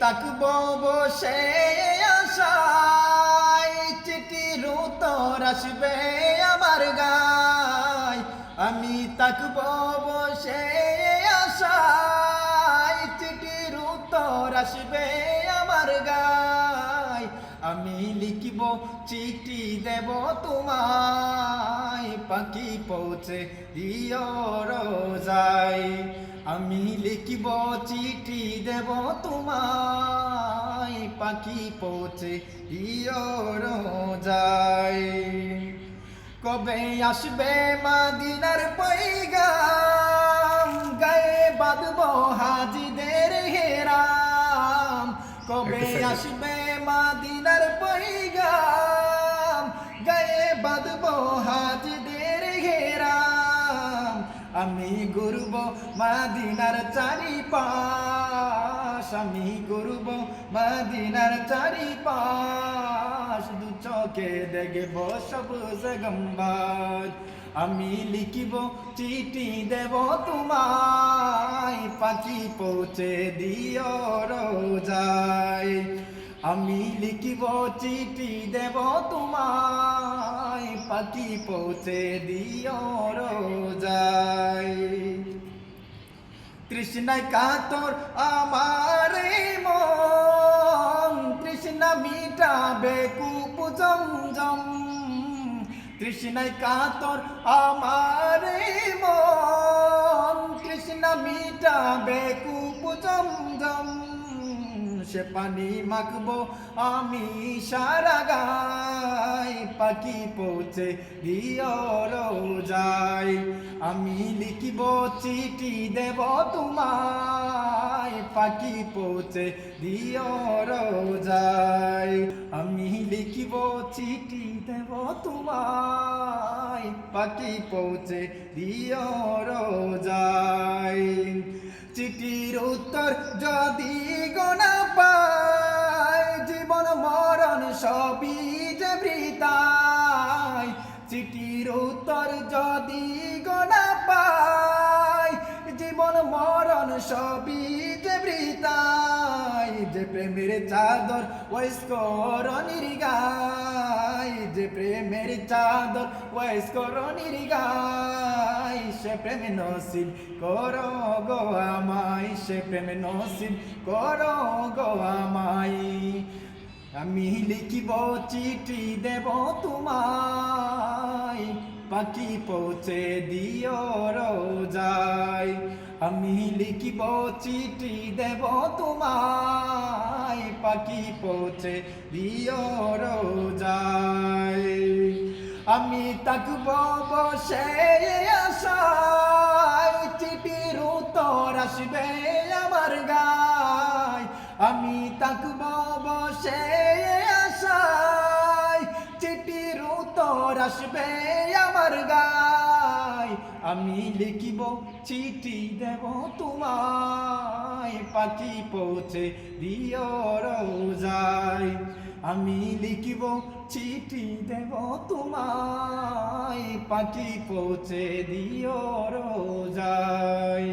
তাকব বসে আশায়, চিঠির উত্তর আসবে আমার গায়। আমি তাকব বসে আশায়, চিঠির উত্তর আসবে আমার গায়। আমি লিখিব চিঠি দেব তোমায়, পাখি পৌঁছে দিও রোজায়। আমি লিখিব চিঠি দেব তোমায়, পাখি পৌঁছে দিও রোজায়। কবে আসবে মদিনার পয়গাম, গায়ে বাঁধব হাজিদের হেরাম। কবে আসবে মদিনার পয়গাম, গায়ে বাঁধব হাজিদের হেরাম। আমি ঘুরব মদিনার চারিপাশ, আমি ঘুরব মদিনার চারিপাশ। দু চোখে দেখব সবুজ গম্বুজ। আমি লিখিব চিঠি দেব তোমায়, পাখি পৌঁছে দিও রোজায়। আমি লিখিব চিঠি দেব তোমায়, পাখি পৌঁছে দিও রোজায়। তৃষ্ণায় কাতর আমার মন, তৃষ্ণা মিটাবে কূপ জমজম। তৃষ্ণায় কাতর আমার মন, তৃষ্ণা মিটাবে কূপ জমজম। সে পানি মাখবো আমি সারা গায়, পাখি পৌঁছে দিও রোজায়। আমি লিখিব চিঠি দেব তোমায়, পাখি পৌঁছে দিও রোজায়। আমি লিখিব চিঠি দেব তোমায়, পাখি পৌঁছে দিও রোজায়। চিঠির উত্তর যদি গোনা পাই, জীবন মরণ সবই যে বৃথায়। চিঠির উত্তর যদি গোনা পাই, জীবন মরণ সবই যে বৃথায়। যে প্রেমের চাদর ওয়াইসকরণীর গায়, যে প্রেমের চাদর ওয়াইসকরণীর গায়। সে প্রেম নসিব করো গো আমায়, সে প্রেম নসিব করো গো আমায়। আমি লিখিব চিঠি দেব তোমায়, পাখি পৌঁছে দিও রোজায়। আমি লিখিব চিঠি দেব তোমায়, পাখি পৌঁছে দিও রোজায়। আমি তাকব বসে আশায়, চিঠির উত্তর আসবে আমার গায়। আমি তাকব বসে আশায়, চিঠির উত্তর আসবে আমার গায়। আমি লিখিব চিঠি দেব তোমায়, পাখি পৌঁছে দিও রোজায়। আমি লিখিব চিঠি দেব তোমায়, পাখি পৌঁছে দিও রোজায়।